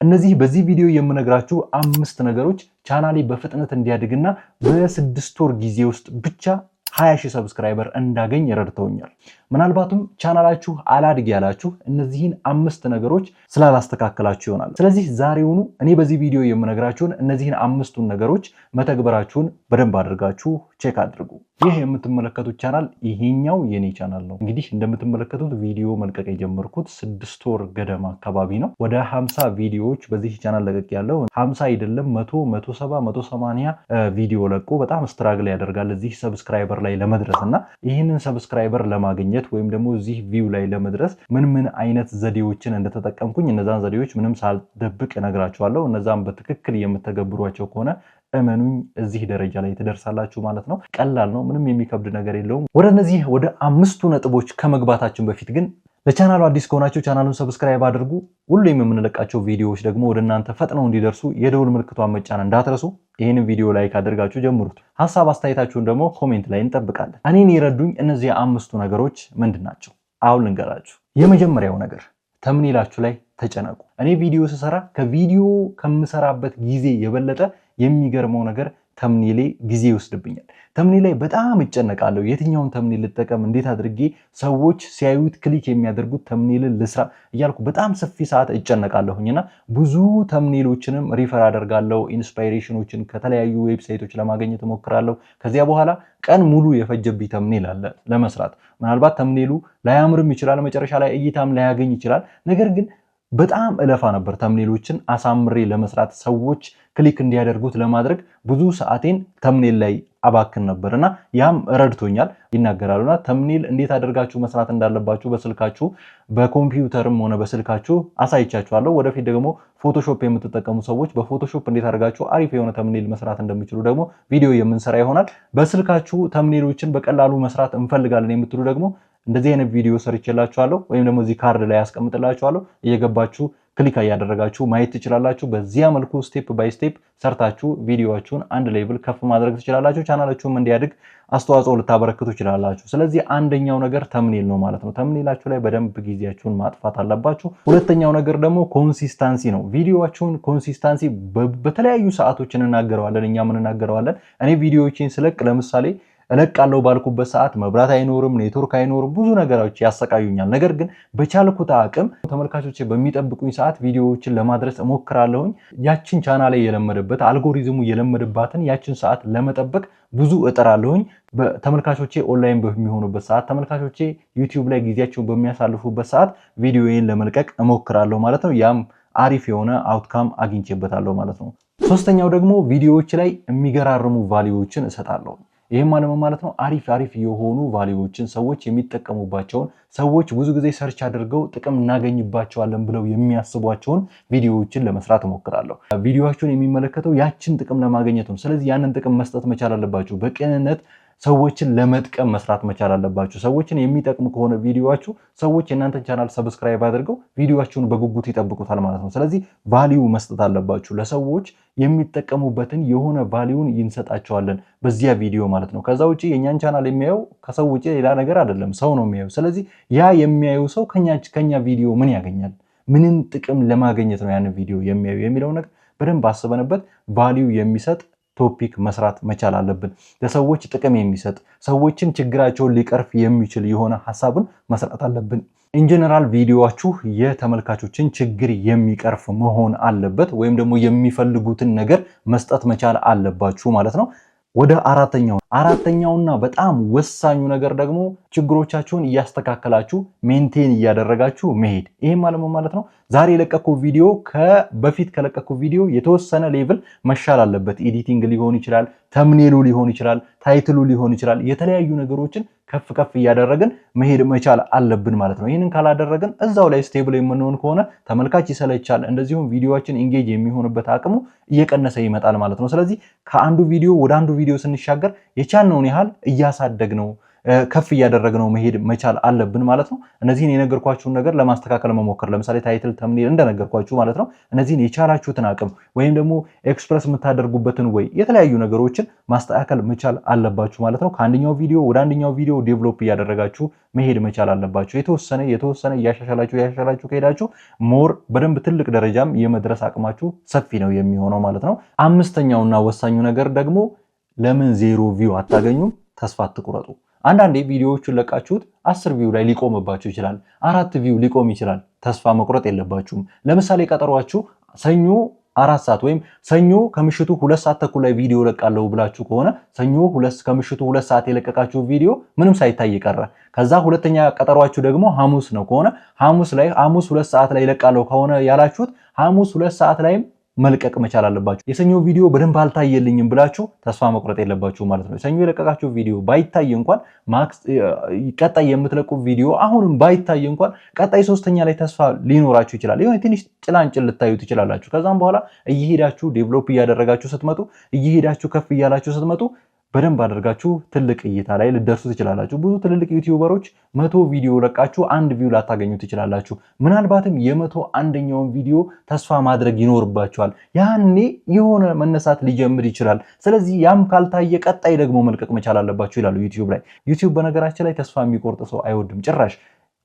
እነዚህ በዚህ ቪዲዮ የምነግራችሁ 5 ነገሮች ቻናሌ በፍጥነት እንዲያድግና በ6 ወር ጊዜ ውስጥ ብቻ 20,000 ሰብስክራይበር እንዳገኝ ረድተውኛል። ምናልባትም ቻናላችሁ አላድግ ያላችሁ እነዚህን 5 ነገሮች ስላላስተካከላችሁ ይሆናል። ስለዚህ ዛሬውኑ እኔ በዚህ ቪዲዮ የምነግራችሁን እነዚህን 5ቱን ነገሮች መተግበራችሁን በደንብ አድርጋችሁ ቼክ አድርጉ። ይህ የምትመለከቱት ቻናል ይሄኛው የኔ ቻናል ነው። እንግዲህ እንደምትመለከቱት ቪዲዮ መልቀቅ የጀመርኩት 6 ወር ገደማ አካባቢ ነው። ወደ 50 ቪዲዮዎች በዚህ ቻናል ለቀቅ ያለው 50 አይደለም 100፣ 170፣ 180 ቪዲዮ ለቆ በጣም ስትራግል ያደርጋል እዚህ ሰብስክራይበር ላይ ለመድረስ እና ይህንን ሰብስክራይበር ለማግኘት ወይም ደግሞ እዚህ ቪው ላይ ለመድረስ ምን አይነት ዘዴዎችን እንደተጠቀምኩኝ እነዛን ዘዴዎች ምንም ሳልደብቅ እነግራችኋለሁ። እነዛን በትክክል የምትተገብሯቸው ከሆነ እመኑኝ እዚህ ደረጃ ላይ ትደርሳላችሁ ማለት ነው። ቀላል ነው፣ ምንም የሚከብድ ነገር የለውም። ወደ እነዚህ ወደ 5ቱ ነጥቦች ከመግባታችን በፊት ግን ለቻናሉ አዲስ ከሆናችሁ ቻናሉን ሰብስክራይብ አድርጉ። ሁሌም የምንለቃቸው ቪዲዮዎች ደግሞ ወደ እናንተ ፈጥነው እንዲደርሱ የደውል ምልክቷን መጫን እንዳትረሱ። ይህንን ቪዲዮ ላይክ አድርጋችሁ ጀምሩት። ሐሳብ አስተያየታችሁን ደግሞ ኮሜንት ላይ እንጠብቃለን። እኔን የረዱኝ እነዚህ 5ቱ ነገሮች ምንድን ናቸው? አሁን ልንገራችሁ። የመጀመሪያው ነገር ተምኔላችሁ ላይ ተጨነቁ። እኔ ቪዲዮ ስሰራ ከቪዲዮ ከምሰራበት ጊዜ የበለጠ የሚገርመው ነገር ተምኔሌ ጊዜ ይወስድብኛል። ተምኔል ላይ በጣም እጨነቃለሁ። የትኛውን ተምኔል ልጠቀም፣ እንዴት አድርጌ ሰዎች ሲያዩት ክሊክ የሚያደርጉት ተምኔልን ልስራ እያልኩ በጣም ሰፊ ሰዓት እጨነቃለሁኝና ብዙ ተምኔሎችንም ሪፈር አደርጋለሁ። ኢንስፓይሬሽኖችን ከተለያዩ ዌብሳይቶች ለማግኘት እሞክራለሁ። ከዚያ በኋላ ቀን ሙሉ የፈጀብኝ ተምኔል አለ ለመስራት። ምናልባት ተምኔሉ ላያምርም ይችላል፣ መጨረሻ ላይ እይታም ላያገኝ ይችላል። ነገር ግን በጣም እለፋ ነበር ተምኔሎችን አሳምሬ ለመስራት፣ ሰዎች ክሊክ እንዲያደርጉት ለማድረግ ብዙ ሰዓቴን ተምኔል ላይ አባክን ነበርና ያም ረድቶኛል። ይናገራሉና ተምኔል እንዴት አድርጋችሁ መስራት እንዳለባችሁ በስልካችሁ በኮምፒውተርም ሆነ በስልካችሁ አሳይቻችኋለሁ። ወደፊት ደግሞ ፎቶሾፕ የምትጠቀሙ ሰዎች በፎቶሾፕ እንዴት አድርጋችሁ አሪፍ የሆነ ተምኔል መስራት እንደሚችሉ ደግሞ ቪዲዮ የምንሰራ ይሆናል። በስልካችሁ ተምኔሎችን በቀላሉ መስራት እንፈልጋለን የምትሉ ደግሞ እንደዚህ አይነት ቪዲዮ ሰርቼላችኋለሁ ወይም ደግሞ እዚህ ካርድ ላይ ያስቀምጥላችኋለሁ። እየገባችሁ ክሊክ እያደረጋችሁ ማየት ትችላላችሁ። በዚያ መልኩ ስቴፕ ባይ ስቴፕ ሰርታችሁ ቪዲዮአችሁን አንድ ሌቭል ከፍ ማድረግ ትችላላችሁ። ቻናላችሁም እንዲያድግ አስተዋጽኦ ልታበረክቱ ትችላላችሁ። ስለዚህ አንደኛው ነገር ተምኔል ነው ማለት ነው። ተምኔላችሁ ላይ በደንብ ጊዜያችሁን ማጥፋት አለባችሁ። ሁለተኛው ነገር ደግሞ ኮንሲስታንሲ ነው። ቪዲዮአችሁን ኮንሲስታንሲ በተለያዩ ሰዓቶች እንናገረዋለን፣ እኛም እንናገረዋለን። እኔ ቪዲዮዎችን ስለቅ ለምሳሌ እለቃለሁ ባልኩበት ሰዓት መብራት አይኖርም፣ ኔትወርክ አይኖርም፣ ብዙ ነገሮች ያሰቃዩኛል። ነገር ግን በቻልኩት አቅም ተመልካቾች በሚጠብቁኝ ሰዓት ቪዲዮዎችን ለማድረስ እሞክራለሁኝ። ያችን ቻናሌ የለመደበት አልጎሪዝሙ የለመደባትን ያችን ሰዓት ለመጠበቅ ብዙ እጥራለሁኝ። ተመልካቾቼ ኦንላይን በሚሆኑበት ሰዓት፣ ተመልካቾቼ ዩቲዩብ ላይ ጊዜያቸውን በሚያሳልፉበት ሰዓት ቪዲዮዬን ለመልቀቅ እሞክራለሁ ማለት ነው። ያም አሪፍ የሆነ አውትካም አግኝቼበታለሁ ማለት ነው። ሶስተኛው ደግሞ ቪዲዮዎች ላይ የሚገራርሙ ቫልዩዎችን እሰጣለሁ። ይሄም ማለት ነው አሪፍ የሆኑ ቫልዩዎችን ሰዎች የሚጠቀሙባቸውን ሰዎች ብዙ ጊዜ ሰርች አድርገው ጥቅም እናገኝባቸዋለን ብለው የሚያስቧቸውን ቪዲዮዎችን ለመስራት እሞክራለሁ። ቪዲዮአችሁን የሚመለከተው ያችን ጥቅም ለማግኘት ነው። ስለዚህ ያንን ጥቅም መስጠት መቻል አለባችሁ። በቅንነት ሰዎችን ለመጥቀም መስራት መቻል አለባችሁ። ሰዎችን የሚጠቅም ከሆነ ቪዲዮአችሁ ሰዎች የእናንተን ቻናል ሰብስክራይብ አድርገው ቪዲዮአችሁን በጉጉት ይጠብቁታል ማለት ነው። ስለዚህ ቫልዩ መስጠት አለባችሁ። ለሰዎች የሚጠቀሙበትን የሆነ ቫልዩን ይንሰጣቸዋለን በዚያ ቪዲዮ ማለት ነው። ከዛ ውጪ የኛን ቻናል የሚያየው ከሰው ውጪ ሌላ ነገር አይደለም፣ ሰው ነው የሚያየው። ስለዚህ ያ የሚያየው ሰው ከኛ ቪዲዮ ምን ያገኛል? ምንን ጥቅም ለማግኘት ነው ያን ቪዲዮ የሚያየው የሚለው ነገር በደንብ አስበንበት ቫልዩ የሚሰጥ ቶፒክ መስራት መቻል አለብን። ለሰዎች ጥቅም የሚሰጥ ሰዎችን ችግራቸውን ሊቀርፍ የሚችል የሆነ ሐሳብን መስራት አለብን። ኢንጀነራል ቪዲዮአችሁ የተመልካቾችን ችግር የሚቀርፍ መሆን አለበት፣ ወይም ደግሞ የሚፈልጉትን ነገር መስጠት መቻል አለባችሁ ማለት ነው። ወደ አራተኛውና በጣም ወሳኙ ነገር ደግሞ ችግሮቻችሁን እያስተካከላችሁ ሜንቴን እያደረጋችሁ መሄድ። ይሄም ማለት ነው ዛሬ የለቀኩ ቪዲዮ በፊት ከለቀኩ ቪዲዮ የተወሰነ ሌቭል መሻል አለበት። ኤዲቲንግ ሊሆን ይችላል፣ ተምኔሉ ሊሆን ይችላል፣ ታይትሉ ሊሆን ይችላል። የተለያዩ ነገሮችን ከፍ እያደረግን መሄድ መቻል አለብን ማለት ነው። ይህንን ካላደረግን እዛው ላይ ስቴብል የምንሆን ከሆነ ተመልካች ይሰለቻል፣ እንደዚሁም ቪዲዮአችን ኢንጌጅ የሚሆንበት አቅሙ እየቀነሰ ይመጣል ማለት ነው። ስለዚህ ከአንዱ ቪዲዮ ወደ አንዱ ቪዲዮ ስንሻገር የቻልነውን ያህል እያሳደግነው ከፍ እያደረግነው መሄድ መቻል አለብን ማለት ነው። እነዚህን የነገርኳችሁን ነገር ለማስተካከል መሞከር፣ ለምሳሌ ታይትል ተምኔል እንደነገርኳችሁ ማለት ነው። እነዚህን የቻላችሁትን አቅም ወይም ደግሞ ኤክስፕረስ የምታደርጉበትን ወይ የተለያዩ ነገሮችን ማስተካከል መቻል አለባችሁ ማለት ነው። ከአንደኛው ቪዲዮ ወደ አንደኛው ቪዲዮ ዴቨሎፕ እያደረጋችሁ መሄድ መቻል አለባችሁ። የተወሰነ እያሻሻላችሁ ከሄዳችሁ ሞር በደንብ ትልቅ ደረጃም የመድረስ አቅማችሁ ሰፊ ነው የሚሆነው ማለት ነው። አምስተኛውና ወሳኙ ነገር ደግሞ ለምን 0 ቪው አታገኙም? ተስፋ አትቁረጡ። አንዳንዴ ቪዲዮዎቹን ለቃችሁት 10 ቪው ላይ ሊቆምባችሁ ይችላል፣ 4 ቪው ሊቆም ይችላል። ተስፋ መቁረጥ የለባችሁም። ለምሳሌ ቀጠሯችሁ ሰኞ 4 ሰዓት ወይም ሰኞ ከምሽቱ 2 ሰዓት ተኩል ላይ ቪዲዮ ለቃለሁ ብላችሁ ከሆነ ሰኞ ከምሽቱ 2 ሰዓት የለቀቃችሁ ቪዲዮ ምንም ሳይታይ ቀረ። ከዛ ሁለተኛ ቀጠሯችሁ ደግሞ ሐሙስ ነው ከሆነ ሐሙስ 2 ሰዓት ላይ ለቃለሁ ከሆነ ያላችሁት ሐሙስ 2 ሰዓት ላይም መልቀቅ መቻል አለባችሁ። የሰኞ ቪዲዮ በደንብ አልታየልኝም ብላችሁ ተስፋ መቁረጥ የለባችሁ ማለት ነው። ሰኞ የለቀቃችሁ ቪዲዮ ባይታይ እንኳን ቀጣይ የምትለቁ ቪዲዮ አሁንም ባይታይ እንኳን ቀጣይ ሶስተኛ ላይ ተስፋ ሊኖራችሁ ይችላል። የሆነ ትንሽ ጭላንጭል ልታዩ ትችላላችሁ። ከዛም በኋላ እየሄዳችሁ ዴቨሎፕ እያደረጋችሁ ስትመጡ፣ እየሄዳችሁ ከፍ እያላችሁ ስትመጡ በደንብ አድርጋችሁ ትልቅ እይታ ላይ ልደርሱ ትችላላችሁ። ብዙ ትልልቅ ዩቲዩበሮች 100 ቪዲዮ ለቃችሁ 1 ቪው ላታገኙ ትችላላችሁ። ምናልባትም የ101ኛውን ቪዲዮ ተስፋ ማድረግ ይኖርባችኋል። ያኔ የሆነ መነሳት ሊጀምር ይችላል። ስለዚህ ያም ካልታየ ቀጣይ ደግሞ መልቀቅ መቻል አለባችሁ ይላሉ ዩቲዩብ ላይ። ዩቲዩብ በነገራችን ላይ ተስፋ የሚቆርጥ ሰው አይወድም ጭራሽ።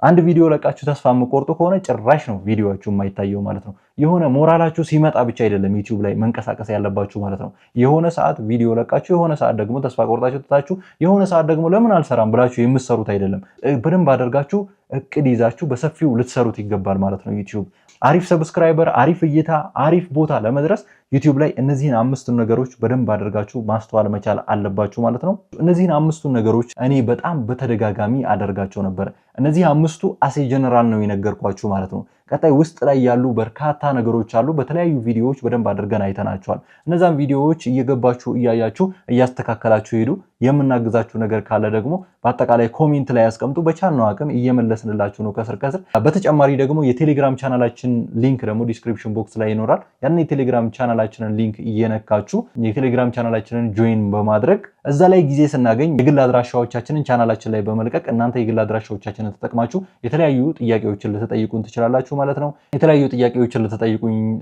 አንድ ቪዲዮ ለቃችሁ ተስፋ የምቆርጡ ከሆነ ጭራሽ ነው ቪዲዮአችሁ የማይታየው ማለት ነው። የሆነ ሞራላችሁ ሲመጣ ብቻ አይደለም ዩቲዩብ ላይ መንቀሳቀስ ያለባችሁ ማለት ነው። የሆነ ሰዓት ቪዲዮ ለቃችሁ፣ የሆነ ሰዓት ደግሞ ተስፋ ቆርጣችሁ ትታችሁ፣ የሆነ ሰዓት ደግሞ ለምን አልሰራም ብላችሁ የምትሰሩት አይደለም። በደንብ አድርጋችሁ እቅድ ይዛችሁ በሰፊው ልትሰሩት ይገባል ማለት ነው። ዩቲዩብ አሪፍ ሰብስክራይበር፣ አሪፍ እይታ፣ አሪፍ ቦታ ለመድረስ ዩቲዩብ ላይ እነዚህን 5 ነገሮች በደንብ አድርጋችሁ ማስተዋል መቻል አለባችሁ ማለት ነው። እነዚህን 5 ነገሮች እኔ በጣም በተደጋጋሚ አደርጋቸው ነበር። እነዚህ 5ቱ አሴ ጀነራል ነው የነገርኳችሁ ማለት ነው። ቀጣይ ውስጥ ላይ ያሉ በርካታ ነገሮች አሉ። በተለያዩ ቪዲዮዎች በደንብ አድርገን አይተናቸዋል። እነዛን ቪዲዮዎች እየገባችሁ እያያችሁ እያስተካከላችሁ ሄዱ። የምናግዛችሁ ነገር ካለ ደግሞ በአጠቃላይ ኮሜንት ላይ ያስቀምጡ። በቻልነው አቅም እየመለስንላችሁ ነው ከስር ከስር። በተጨማሪ ደግሞ የቴሌግራም ቻናላችን ሊንክ ደግሞ ዲስክሪፕሽን ቦክስ ላይ ይኖራል። ያን የቴሌግራም ቻናላችንን ሊንክ እየነካችሁ የቴሌግራም ቻናላችንን ጆይን በማድረግ እዛ ላይ ጊዜ ስናገኝ የግል አድራሻዎቻችንን ቻናላችን ላይ በመልቀቅ እናንተ የግል አድራሻዎቻችንን ተጠቅማችሁ የተለያዩ ጥያቄዎችን ልትጠይቁን ትችላላችሁ ማለት ነው። የተለያዩ ጥያቄዎችን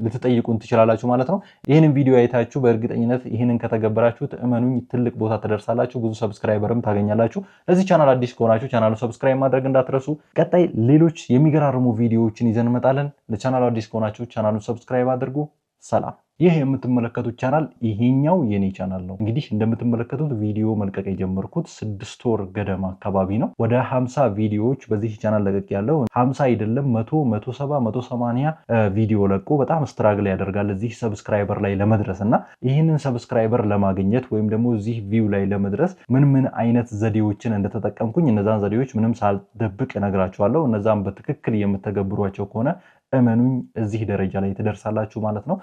ልትጠይቁን ትችላላችሁ ማለት ነው። ይህንን ቪዲዮ አይታችሁ በእርግጠኝነት ይህንን ከተገበራችሁት እመኑኝ ትልቅ ቦታ ትደርሳላችሁ። ብዙ ሰብስክራይበርም ታገኛላችሁ። ለዚህ ቻናል አዲስ ከሆናችሁ ቻናሉን ሰብስክራይብ ማድረግ እንዳትረሱ። ቀጣይ ሌሎች የሚገራርሙ ቪዲዮዎችን ይዘን እንመጣለን። ለቻናሉ አዲስ ከሆናችሁ ቻናሉን ሰብስክራይብ አድርጉ። ሰላም። ይህ የምትመለከቱት ቻናል ይሄኛው የኔ ቻናል ነው። እንግዲህ እንደምትመለከቱት ቪዲዮ መልቀቅ የጀመርኩት 6 ወር ገደማ አካባቢ ነው። ወደ 50 ቪዲዮዎች በዚህ ቻናል ለቀቅ ያለው 50 አይደለም 100፣ 170፣ 180 ቪዲዮ ለቆ በጣም ስትራግል ያደርጋል እዚህ ሰብስክራይበር ላይ ለመድረስ እና ይህንን ሰብስክራይበር ለማግኘት ወይም ደግሞ እዚህ ቪው ላይ ለመድረስ ምን አይነት ዘዴዎችን እንደተጠቀምኩኝ እነዛን ዘዴዎች ምንም ሳልደብቅ እነግራችኋለሁ። እነዛን በትክክል የምትተገብሯቸው ከሆነ እመኑኝ እዚህ ደረጃ ላይ ትደርሳላችሁ ማለት ነው።